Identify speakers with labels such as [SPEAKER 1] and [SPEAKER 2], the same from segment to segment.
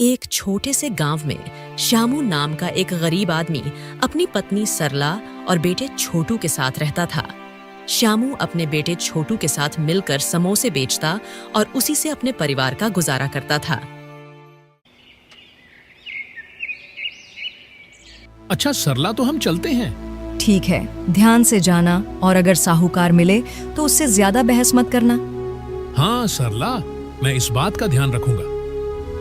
[SPEAKER 1] एक छोटे से गांव में श्यामू नाम का एक गरीब आदमी अपनी पत्नी सरला और बेटे छोटू के साथ रहता था। श्यामू अपने बेटे छोटू के साथ मिलकर समोसे बेचता और उसी से अपने परिवार का गुजारा करता था।
[SPEAKER 2] अच्छा सरला, तो हम चलते हैं।
[SPEAKER 3] ठीक है, ध्यान से जाना और अगर साहूकार मिले तो उससे ज्यादा बहस मत करना।
[SPEAKER 2] हाँ सरला, मैं इस बात का ध्यान रखूंगा।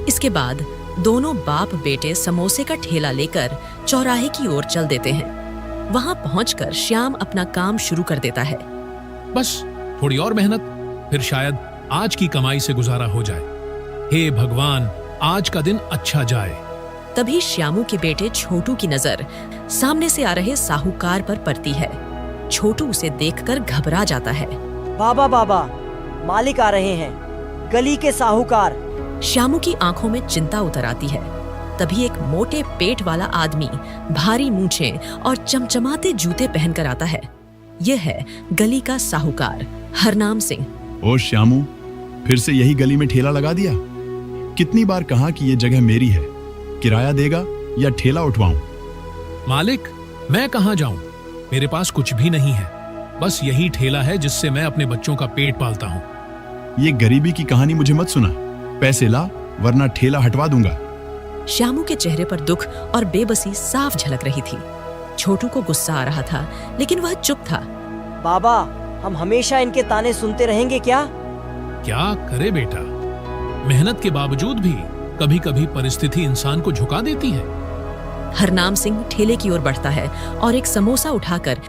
[SPEAKER 1] इसके बाद दोनों बाप बेटे समोसे का ठेला लेकर चौराहे की ओर चल देते हैं। वहां पहुंचकर श्याम अपना काम शुरू कर देता है।
[SPEAKER 2] बस थोड़ी और मेहनत, फिर शायद आज की कमाई से गुजारा हो जाए। हे भगवान, आज का दिन अच्छा जाए।
[SPEAKER 1] तभी श्यामू के बेटे छोटू की नजर सामने से आ रहे साहूकार पर पड़ती है। छोटू उसे देखकर घबरा जाता है।
[SPEAKER 4] बाबा बाबा, मालिक आ रहे हैं, गली के साहूकार।
[SPEAKER 1] श्यामू की आंखों में चिंता उतर आती है। तभी एक मोटे पेट वाला आदमी भारी मूंछें और चमचमाते जूते पहनकर आता है। यह है गली का साहूकार हरनाम सिंह।
[SPEAKER 5] ओ श्यामू, फिर से यही गली में ठेला लगा दिया? कितनी बार कहा कि ये जगह मेरी है, किराया देगा या ठेला उठवाऊं?
[SPEAKER 2] मालिक, मैं कहाँ जाऊं? मेरे पास कुछ भी नहीं है, बस यही ठेला है जिससे मैं अपने बच्चों का पेट पालता हूँ।
[SPEAKER 5] ये गरीबी की कहानी मुझे मत सुना। पैसे ला, वरना ठेला हटवा दूंगा।
[SPEAKER 1] श्यामू के चेहरे पर दुख और बेबसी साफ झलक रही थी। छोटू को गुस्सा आ रहा था, लेकिन वह चुप था।
[SPEAKER 4] बाबा, हम हमेशा इनके ताने सुनते रहेंगे क्या?
[SPEAKER 2] क्या करे बेटा, मेहनत के बावजूद भी कभी कभी परिस्थिति इंसान को झुका देती है।
[SPEAKER 1] हरनाम सिंह ठेले की ओर बढ़ता है और एक समोसा उठाकर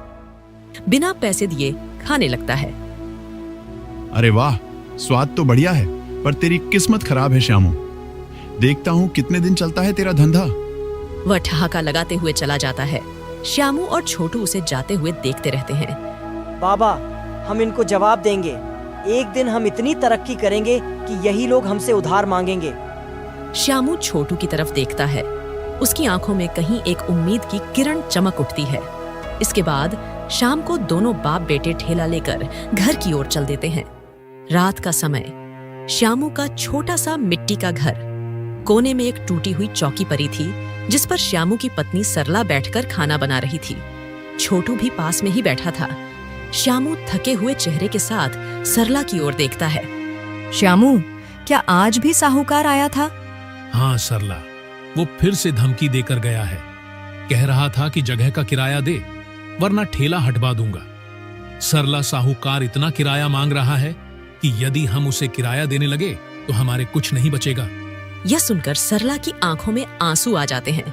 [SPEAKER 1] बिना पैसे दिए खाने लगता है।
[SPEAKER 5] अरे वाह, स्वाद तो बढ़िया है, पर तेरी किस्मत खराब है श्यामू। देखता हूँ कितने दिन चलता है तेरा धंधा।
[SPEAKER 1] वह ठहाका लगाते हुए चला जाता है। श्यामू और छोटू उसे जाते हुए देखते रहते हैं।
[SPEAKER 4] बाबा, हम इनको जवाब देंगे। एक दिन हम इतनी तरक्की करेंगे कि यही लोग हमसे उधार मांगेंगे।
[SPEAKER 1] श्यामू छोटू की तरफ देखता है। उसकी आंखों में कहीं एक उम्मीद की किरण चमक उठती है। इसके बाद शाम को दोनों बाप बेटे ठेला लेकर घर की ओर चल देते हैं। रात का समय। श्यामू का छोटा सा मिट्टी का घर। कोने में एक टूटी हुई चौकी पड़ी थी, जिस पर श्यामू की पत्नी सरला बैठकर खाना बना रही थी। छोटू भी पास में ही बैठा था। श्यामू थके हुए चेहरे के साथ सरला की ओर देखता है।
[SPEAKER 3] श्यामू, क्या आज भी साहूकार आया था?
[SPEAKER 2] हाँ सरला, वो फिर से धमकी देकर गया है। कह रहा था कि जगह का किराया दे, वरना ठेला हटवा दूंगा। सरला साहूकार इतना किराया मांग रहा है कि यदि हम उसे किराया देने लगे तो हमारे कुछ नहीं बचेगा।
[SPEAKER 1] यह सुनकर सरला की आंखों में आंसू आ जाते हैं।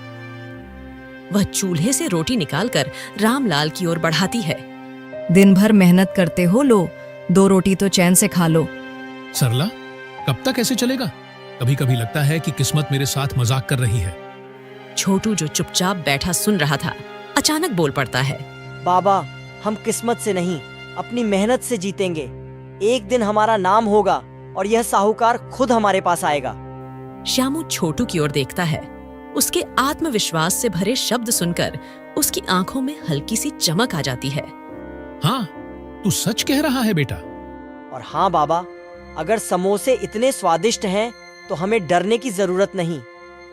[SPEAKER 1] वह चूल्हे से रोटी निकालकर रामलाल की ओर बढ़ाती है।
[SPEAKER 3] दिन भर मेहनत करते हो, लो 2 रोटी तो चैन से खा लो।
[SPEAKER 2] सरला, कब तक ऐसे चलेगा? कभी कभी लगता है कि किस्मत मेरे साथ मजाक कर रही है।
[SPEAKER 1] छोटू, जो चुपचाप बैठा सुन रहा था, अचानक बोल पड़ता है।
[SPEAKER 4] बाबा, हम किस्मत से नहीं, अपनी मेहनत से जीतेंगे। एक दिन हमारा नाम होगा और यह साहूकार खुद हमारे पास आएगा।
[SPEAKER 1] श्यामू छोटू की ओर देखता है। उसके आत्मविश्वास से भरे शब्द सुनकर उसकी आंखों में हल्की सी चमक आ जाती है।
[SPEAKER 2] हाँ, तू सच कह रहा है बेटा।
[SPEAKER 4] और हाँ बाबा, अगर समोसे इतने स्वादिष्ट हैं तो हमें डरने की जरूरत नहीं।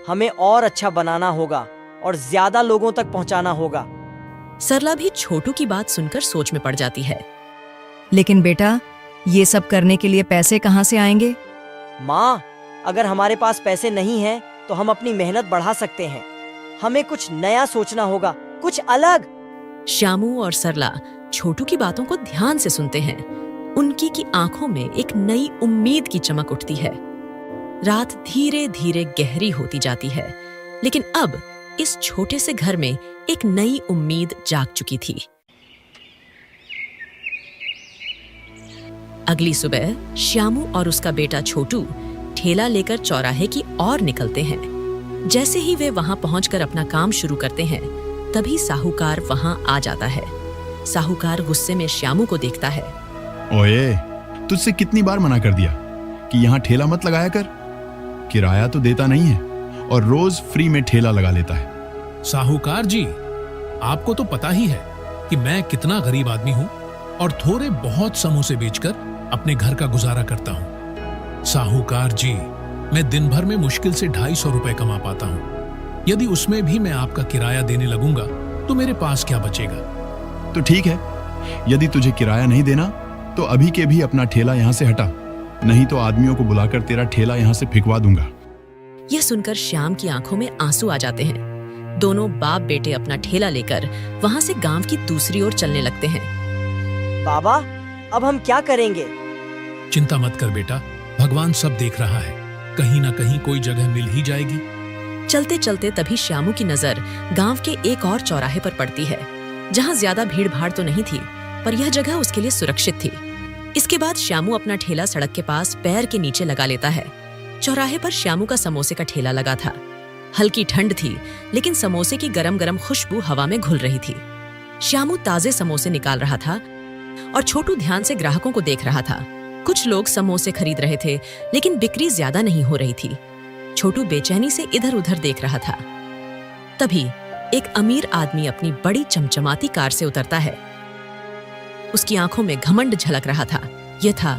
[SPEAKER 4] हमें और अच्छा बनाना होगा और ज्यादा लोगों तक पहुंचाना होगा।
[SPEAKER 1] सरला भी छोटू की बात सुनकर सोच में पड़ जाती है।
[SPEAKER 3] लेकिन बेटा, ये सब करने के लिए पैसे कहाँ से आएंगे?
[SPEAKER 4] माँ, अगर हमारे पास पैसे नहीं हैं तो हम अपनी मेहनत बढ़ा सकते हैं। हमें कुछ नया सोचना होगा, कुछ अलग।
[SPEAKER 1] श्यामू और सरला छोटू की बातों को ध्यान से सुनते हैं। उनकी की आंखों में एक नई उम्मीद की चमक उठती है। रात धीरे धीरे गहरी होती जाती है, लेकिन अब इस छोटे से घर में एक नई उम्मीद जाग चुकी थी। अगली सुबह श्यामू और उसका बेटा छोटू ठेला लेकर चौराहे की ओर निकलते हैं। जैसे ही वे वहां पहुंचकर अपना काम शुरू करते हैं, तभी साहूकार वहां आ जाता है। साहूकार गुस्से में श्यामू को देखता है।
[SPEAKER 5] ओए, तुझसे कितनी बार मना कर दिया कि यहाँ ठेला मत लगाया कर। किराया तो देता नहीं है और रोज फ्री में ठेला लगा लेता है।
[SPEAKER 2] साहूकार जी, आपको तो पता ही है कि मैं कितना गरीब आदमी हूँ और थोड़े बहुत समोसे बेचकर अपने घर का गुजारा करता हूँ। साहूकार जी, मैं दिन भर में मुश्किल से 250 रुपए कमा पाता हूँ। यदि उसमें भी मैं आपका किराया देने लगूंगा तो मेरे पास क्या बचेगा?
[SPEAKER 5] तो ठीक है, यदि तुझे किराया नहीं देना तो अभी के भी अपना ठेला यहाँ से हटा, नहीं तो आदमियों को बुलाकर तेरा ठेला यहाँ से फिकवा दूंगा।
[SPEAKER 1] यह सुनकर श्याम की आंखों में आंसू आ जाते हैं। दोनों बाप बेटे अपना ठेला लेकर वहां से गांव की दूसरी ओर चलने लगते हैं।
[SPEAKER 4] बाबा, अब हम क्या करेंगे?
[SPEAKER 2] चिंता मत कर बेटा, भगवान सब देख रहा है, कहीं ना कहीं कोई जगह मिल ही जाएगी।
[SPEAKER 1] चलते चलते तभी श्यामू की नजर गांव के एक और चौराहे पर पड़ती है, जहां ज्यादा भीड़ भाड़ तो नहीं थी, पर यह जगह उसके लिए सुरक्षित थी। इसके बाद श्यामू अपना ठेला सड़क के पास पैर के नीचे लगा लेता है। चौराहे पर श्यामू का समोसे का ठेला लगा था। हल्की ठंड थी, लेकिन समोसे की गरम गरम खुशबू हवा में घुल रही थी। श्यामू ताजे समोसे निकाल रहा था और छोटू ध्यान से ग्राहकों को देख रहा था। कुछ लोग समोसे खरीद रहे थे, लेकिन बिक्री ज्यादा नहीं हो रही थी। छोटू बेचैनी से इधर उधर देख रहा था। तभी एक अमीर आदमी अपनी बड़ी चमचमाती कार से उतरता है। उसकी आंखों में घमंड झलक रहा था। यह था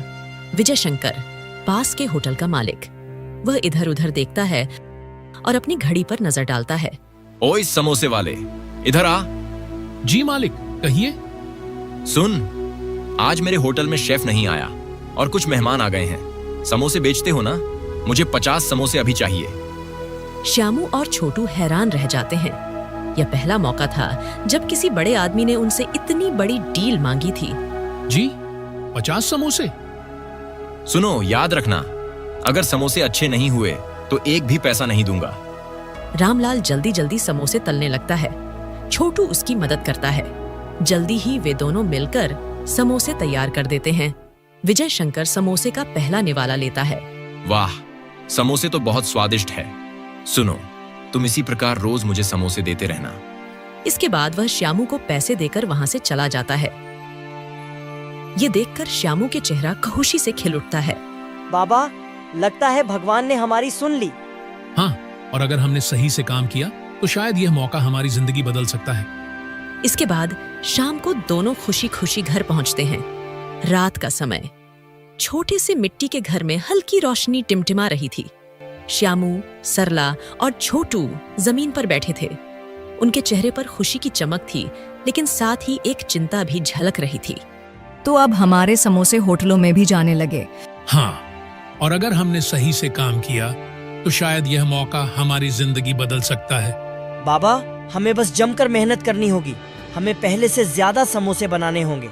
[SPEAKER 1] विजय शंकर, पास के होटल का मालिक। वह इधर उधर देखता है और अपनी घड़ी पर नजर डालता है।
[SPEAKER 6] ओए समोसे वाले, इधर आ।
[SPEAKER 2] जी मालिक, कहिए।
[SPEAKER 6] सुन, आज मेरे होटल में शेफ नहीं आया और कुछ मेहमान आ गए हैं। समोसे बेचते हो ना? मुझे 50 समोसे अभी चाहिए।
[SPEAKER 1] श्यामू और छोटू हैरान रह जाते हैं। यह पहला मौका था जब किसी बड़े आदमी ने उनसे इतनी बड़ी डील मांगी थी।
[SPEAKER 2] जी, 50 समोसे?
[SPEAKER 6] सुनो, याद रखना, अगर समोसे अच्छे नहीं हुए तो एक भी पैसा नहीं दूंगा।
[SPEAKER 1] रामलाल जल्दी जल्दी समोसे तलने लगता है। छोटू उसकी मदद करता है। जल्दी ही वे दोनों मिलकर समोसे तैयार कर देते हैं। विजय शंकर समोसे का पहला निवाला लेता है।
[SPEAKER 6] वाह, समोसे तो बहुत स्वादिष्ट है। सुनो, तुम इसी प्रकार रोज मुझे समोसे देते रहना।
[SPEAKER 1] इसके बाद वह श्यामू को पैसे देकर वहां से चला जाता है। ये देखकर श्यामू के चेहरा खुशी से खिल उठता है।
[SPEAKER 4] बाबा, लगता है भगवान ने हमारी सुन ली।
[SPEAKER 2] हाँ, और अगर हमने सही से काम किया तो शायद यह मौका हमारी जिंदगी बदल सकता है।
[SPEAKER 1] इसके बाद शाम को दोनों खुशी खुशी घर पहुंचते हैं। रात का समय। छोटे से मिट्टी के घर में हल्की रोशनी टिमटिमा रही थी। श्यामू, सरला और छोटू जमीन पर बैठे थे। उनके चेहरे पर खुशी की चमक थी, लेकिन साथ ही एक चिंता भी झलक रही थी।
[SPEAKER 3] तो अब हमारे समोसे होटलों में भी जाने लगे।
[SPEAKER 2] हाँ, और अगर हमने सही से काम किया तो शायद यह मौका हमारी जिंदगी बदल सकता है।
[SPEAKER 4] बाबा, हमें बस जमकर मेहनत करनी होगी। हमें पहले से ज्यादा समोसे बनाने होंगे।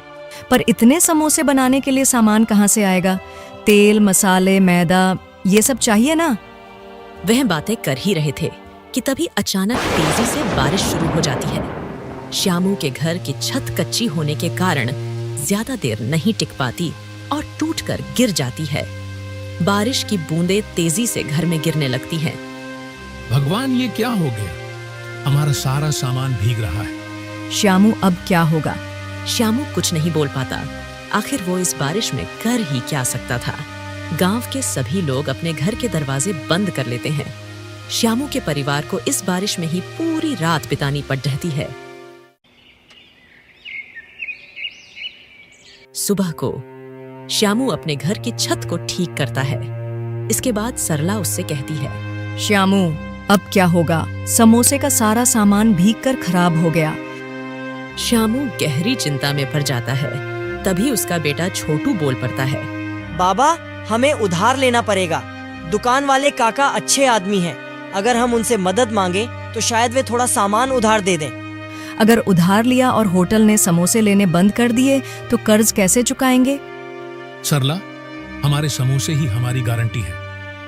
[SPEAKER 3] पर इतने समोसे बनाने के लिए सामान कहाँ से आएगा? तेल, मसाले, मैदा, ये सब चाहिए ना।
[SPEAKER 1] वह बातें कर ही रहे थे कि तभी अचानक तेजी से बारिश शुरू हो जाती है। श्यामू के घर की छत कच्ची होने के कारण ज्यादा देर नहीं टिक पाती और टूटकर गिर जाती है। बारिश की बूंदें तेजी से घर में गिरने लगती हैं।
[SPEAKER 2] भगवान, ये क्या हो गया? हमारा सारा सामान भीग रहा है।
[SPEAKER 3] श्यामू, अब क्या होगा?
[SPEAKER 1] श्यामू कुछ नहीं बोल पाता। आखिर वो इस बारिश में कर ही क्या सकता था। गांव के सभी लोग अपने घर के दरवाजे बंद कर लेते हैं। श्यामू के परिवार को इस बारिश में ही पूरी रात बितानी पड़ रहती है। सुबह को श्यामू अपने घर की छत को ठीक करता है। इसके बाद सरला उससे कहती है,
[SPEAKER 3] श्यामू, अब क्या होगा? समोसे का सारा सामान भीगकर खराब हो गया।
[SPEAKER 1] श्यामू गहरी चिंता में पड़ जाता है। तभी उसका बेटा छोटू बोल पड़ता है,
[SPEAKER 4] बाबा, हमें उधार लेना पड़ेगा। दुकान वाले काका अच्छे आदमी हैं। अगर हम उनसे मदद मांगे तो शायद वे थोड़ा सामान उधार दे दें।
[SPEAKER 3] अगर उधार लिया और होटल ने समोसे लेने बंद कर दिए तो कर्ज कैसे चुकाएंगे?
[SPEAKER 2] सरला, हमारे समोसे ही हमारी गारंटी है।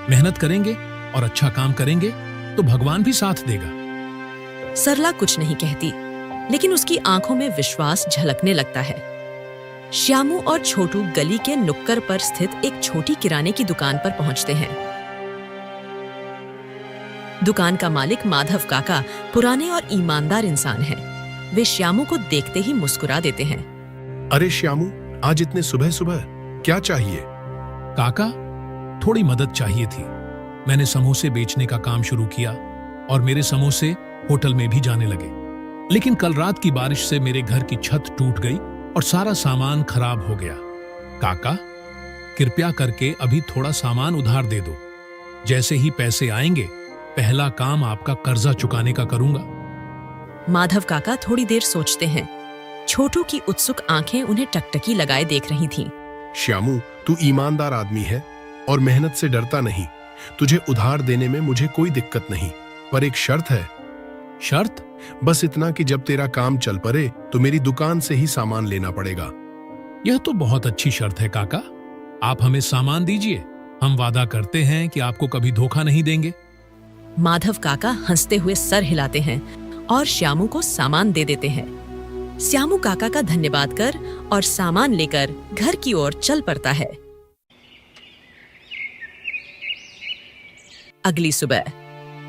[SPEAKER 2] मेहनत करेंगे और अच्छा काम करेंगे तो भगवान भी साथ देगा।
[SPEAKER 1] सरला कुछ नहीं कहती, लेकिन उसकी आंखों में विश्वास झलकने लगता है। श्यामू और छोटू गली के नुक्कड़ पर स्थित एक छोटी किराने की दुकान पर पहुंचते हैं। दुकान का मालिक माधव काका पुराने और ईमानदार इंसान हैं। वे श्यामू को देखते ही मुस्कुरा देते हैं।
[SPEAKER 7] अरे श्यामू, आज इतने सुबह सुबह क्या चाहिए?
[SPEAKER 2] काका, थोड़ी मदद चाहिए थी। मैंने समोसे बेचने का काम शुरू किया और मेरे समोसे होटल में भी जाने लगे, लेकिन कल रात की बारिश से मेरे घर की छत टूट गई और सारा सामान खराब हो गया। काका, कृपया करके अभी थोड़ा सामान उधार दे दो। जैसे ही पैसे आएंगे पहला काम आपका कर्जा चुकाने का करूंगा।
[SPEAKER 1] माधव काका थोड़ी देर सोचते हैं। छोटू की उत्सुक आंखें उन्हें टकटकी लगाए देख रही थीं।
[SPEAKER 7] श्यामू, तू ईमानदार आदमी है और मेहनत से डरता नहीं। तुझे उधार देने में मुझे कोई दिक्कत नहीं, पर एक शर्त है।
[SPEAKER 2] शर्त?
[SPEAKER 7] बस इतना कि जब तेरा काम चल पड़े तो मेरी दुकान से ही सामान लेना पड़ेगा।
[SPEAKER 2] यह तो बहुत अच्छी शर्त है काका। आप हमें सामान दीजिए, हम वादा करते हैं कि आपको कभी धोखा नहीं देंगे।
[SPEAKER 1] माधव काका हंसते हुए सर हिलाते हैं और श्यामू को सामान दे देते हैं। श्यामू काका का धन्यवाद कर और सामान लेकर घर की ओर चल पड़ता है। अगली सुबह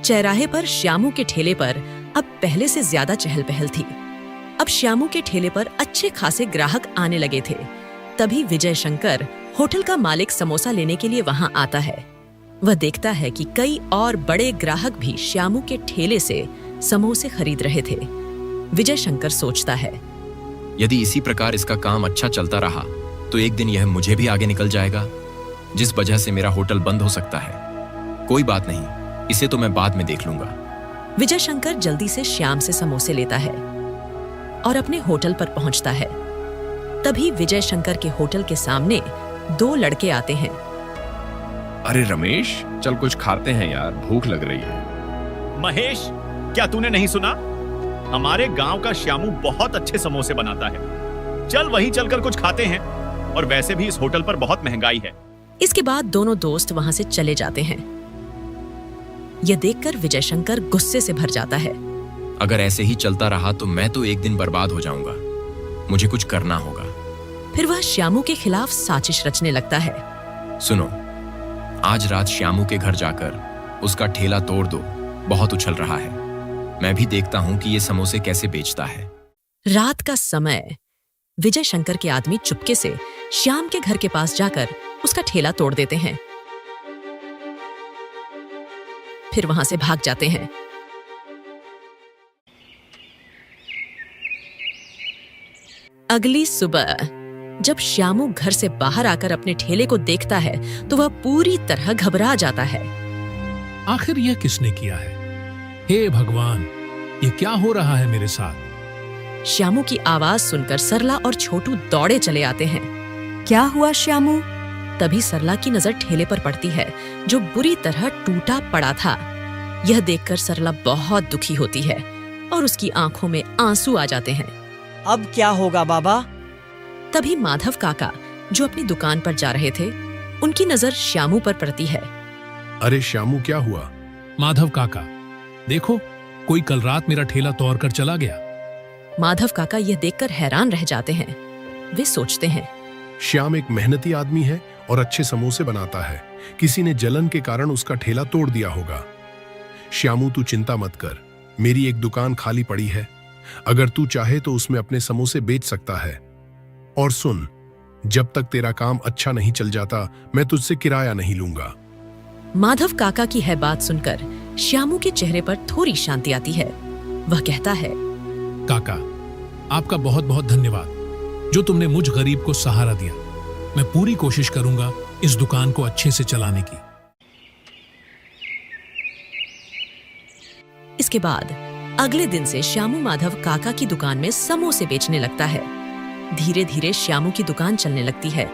[SPEAKER 1] चौराहे पर श्यामू के ठेले पर अब पहले से ज्यादा चहल पहल थी। अब श्यामू के ठेले पर अच्छे खासे ग्राहक आने लगे थे। तभी विजय शंकर, होटल का मालिक, समोसा लेने के लिए वहां आता है। वह देखता है कि कई और बड़े ग्राहक भी श्यामू के ठेले से समोसे खरीद रहे थे। विजय शंकर सोचता है,
[SPEAKER 6] यदि इसी प्रकार इसका काम अच्छा चलता रहा तो एक दिन यह मुझे भी आगे निकल जाएगा, जिस वजह से मेरा होटल बंद हो सकता है। कोई बात नहीं, इसे तो मैं बाद में देख लूंगा।
[SPEAKER 1] विजय शंकर जल्दी से श्याम से समोसे लेता है और अपने होटल पर पहुंचता है। तभी विजय शंकर के होटल के सामने दो लड़के आते हैं।
[SPEAKER 8] अरे रमेश, चल कुछ खाते हैं यार, भूख लग रही है।
[SPEAKER 9] महेश, क्या तूने नहीं सुना? हमारे गांव का श्यामू बहुत अच्छे समोसे बनाता है। चल वहीं चलकर कुछ खाते हैं, और वैसे भी इस होटल पर बहुत महंगाई है।
[SPEAKER 1] इसके बाद दोनों दोस्त वहां से चले जाते हैं। यह देखकर विजय शंकर गुस्से से भर जाता है।
[SPEAKER 6] अगर ऐसे ही चलता रहा तो मैं तो एक दिन बर्बाद हो जाऊंगा। मुझे कुछ करना होगा।
[SPEAKER 1] फिर वह श्यामू के खिलाफ साजिश रचने लगता है।
[SPEAKER 6] सुनो, आज रात श्यामू के घर जाकर उसका ठेला तोड़ दो। बहुत उछल रहा है। मैं भी देखता हूं कि ये समोसे कैसे बेचता है।
[SPEAKER 1] रात का समय विजय शंकर के आदमी चुपके से श्याम के घर के पास जाकर उसका ठेला तोड़ देते हैं। फिर वहां से भाग जाते हैं। अगली सुबह जब श्यामू घर से बाहर आकर अपने ठेले को देखता है तो वह पूरी तरह घबरा जाता है।
[SPEAKER 2] आखिर यह किसने किया है? हे भगवान, ये क्या हो रहा है मेरे साथ?
[SPEAKER 1] श्यामू की आवाज सुनकर सरला और छोटू दौड़े चले आते हैं।
[SPEAKER 3] क्या हुआ श्यामू?
[SPEAKER 1] तभी सरला की नजर ठेले पर पड़ती है, जो बुरी तरह टूटा पड़ा था। यह देखकर सरला बहुत दुखी होती है और उसकी आंखों में आंसू आ जाते हैं।
[SPEAKER 4] अब क्या होगा बाबा?
[SPEAKER 1] तभी माधव काका, जो अपनी दुकान पर जा रहे थे, उनकी नजर श्यामू पर पड़ती है।
[SPEAKER 7] अरे श्यामू, क्या हुआ?
[SPEAKER 2] माधव काका, देखो, कोई कल रात मेरा ठेला तोड़ कर चला गया।
[SPEAKER 1] माधव काका यह देखकर हैरान रह जाते हैं। वे सोचते हैं,
[SPEAKER 7] श्याम एक मेहनती आदमी है और अच्छे समोसे बनाता है। किसी ने जलन के कारण उसका ठेला तोड़ दिया होगा। श्यामू, तू चिंता मत कर, मेरी एक दुकान खाली पड़ी है। अगर तू चाहे तो उसमें अपने समोसे बेच सकता है। और सुन, जब तक तेरा काम अच्छा नहीं चल जाता मैं तुझसे किराया नहीं लूंगा।
[SPEAKER 1] माधव काका की है बात सुनकर श्यामू के चेहरे पर थोड़ी शांति आती है। वह कहता है,
[SPEAKER 2] काका, आपका बहुत बहुत धन्यवाद, जो तुमने मुझ गरीब को सहारा दिया। मैं पूरी कोशिश करूंगा इस दुकान को अच्छे से चलाने की।
[SPEAKER 1] इसके बाद अगले दिन से श्यामू माधव काका की दुकान में समोसे बेचने लगता है। धीरे धीरे श्यामू की दुकान चलने लगती है।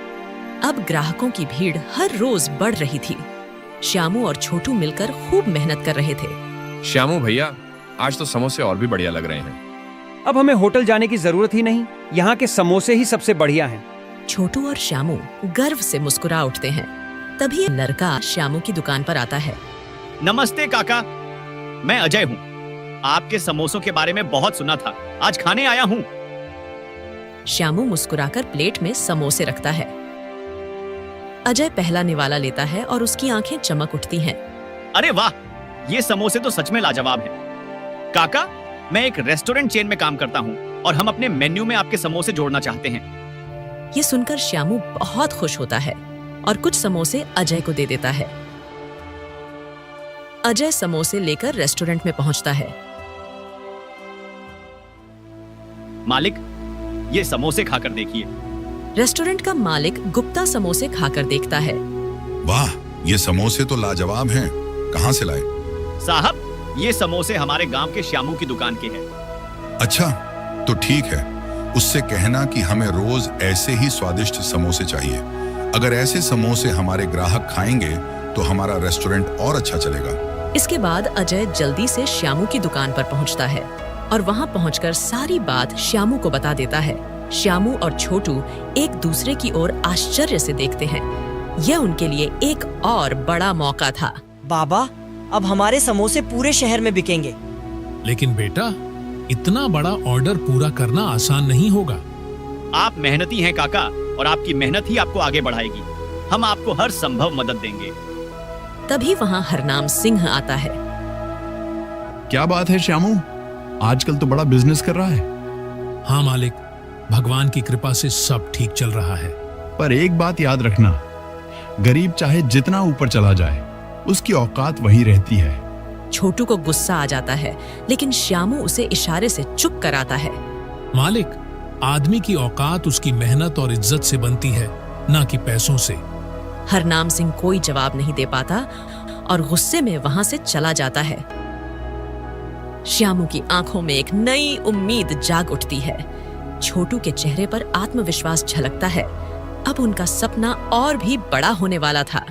[SPEAKER 1] अब ग्राहकों की भीड़ हर रोज बढ़ रही थी। श्यामू और छोटू मिलकर खूब मेहनत कर रहे थे।
[SPEAKER 8] श्यामू भैया, आज तो समोसे और भी बढ़िया लग रहे हैं।
[SPEAKER 10] अब हमें होटल जाने की जरूरत ही नहीं, यहाँ के समोसे ही सबसे बढ़िया हैं।
[SPEAKER 1] छोटू और श्यामू गर्व से मुस्कुरा उठते हैं। तभी एक लड़का श्यामू की दुकान पर आता है।
[SPEAKER 9] नमस्ते काका, मैं अजय हूँ। आपके समोसों के बारे में बहुत सुना था, आज खाने आया हूँ।
[SPEAKER 1] श्यामू मुस्कुराकर प्लेट में समोसे रखता है। अजय पहला निवाला लेता है और उसकी आंखें चमक उठती हैं।
[SPEAKER 9] अरे वाह, ये समोसे तो सच में लाजवाब हैं। काका, मैं एक रेस्टोरेंट चेन में काम करता हूँ और हम अपने मेन्यू में आपके समोसे जोड़ना चाहते हैं।
[SPEAKER 1] ये सुनकर श्यामू बहुत खुश होता है और कुछ समोसे अजय को दे देता है। अजय समोसे लेकर रेस्टोरेंट में पहुंचता है।
[SPEAKER 9] मालिक, ये समोसे खाकर देखिए।
[SPEAKER 1] रेस्टोरेंट का मालिक गुप्ता समोसे खाकर देखता है।
[SPEAKER 5] वाह,
[SPEAKER 11] ये समोसे तो लाजवाब हैं, कहाँ से लाए?
[SPEAKER 9] साहब, ये समोसे हमारे गांव के श्यामू की दुकान के हैं।
[SPEAKER 11] अच्छा, तो ठीक है, उससे कहना कि हमें रोज ऐसे ही स्वादिष्ट समोसे चाहिए। अगर ऐसे समोसे हमारे ग्राहक खाएंगे तो हमारा रेस्टोरेंट और अच्छा चलेगा।
[SPEAKER 1] इसके बाद अजय जल्दी से श्यामू की दुकान पर पहुंचता है और वहां पहुंचकर सारी बात श्यामू को बता देता है। श्यामू और छोटू एक दूसरे की ओर आश्चर्य से देखते हैं। यह उनके लिए एक और बड़ा मौका था।
[SPEAKER 4] बाबा, अब हमारे समोसे पूरे शहर में बिकेंगे।
[SPEAKER 2] लेकिन बेटा, इतना बड़ा ऑर्डर पूरा करना आसान नहीं होगा।
[SPEAKER 9] आप मेहनती हैं काका, और आपकी मेहनत ही आपको आगे बढ़ाएगी। हम आपको हर संभव मदद देंगे।
[SPEAKER 1] तभी वहां हरनाम सिंह आता है।
[SPEAKER 5] क्या बात है श्यामू, आजकल तो बड़ा बिजनेस कर रहा है।
[SPEAKER 2] हाँ मालिक, भगवान की कृपा से सब ठीक चल रहा है।
[SPEAKER 5] पर एक बात याद रखना, गरीब चाहे जितना ऊपर चला जाए, उसकी औकात वही रहती है।
[SPEAKER 1] छोटू को गुस्सा आ जाता है, लेकिन श्यामू उसे इशारे से चुप कराता है।
[SPEAKER 2] मालिक, आदमी की औकात उसकी मेहनत और इज्जत से बनती है, ना कि पैसों से।
[SPEAKER 1] हरनाम सिंह कोई जवाब नहीं दे पाता और गुस्से में वहां से चला जाता है। श्यामू की आंखों में एक नई उम्मीद जाग उठती है। छोटू के चेहरे पर आत्मविश्वास झलकता है। अब उनका सपना और भी बड़ा होने वाला था।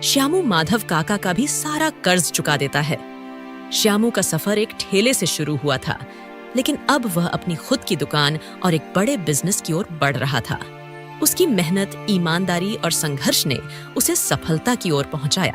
[SPEAKER 1] श्यामू माधव काका का भी सारा कर्ज चुका देता है। श्यामू का सफर एक ठेले से शुरू हुआ था, लेकिन अब वह अपनी खुद की दुकान और एक बड़े बिजनेस की ओर बढ़ रहा था। उसकी मेहनत, ईमानदारी और संघर्ष ने उसे सफलता की ओर पहुंचाया।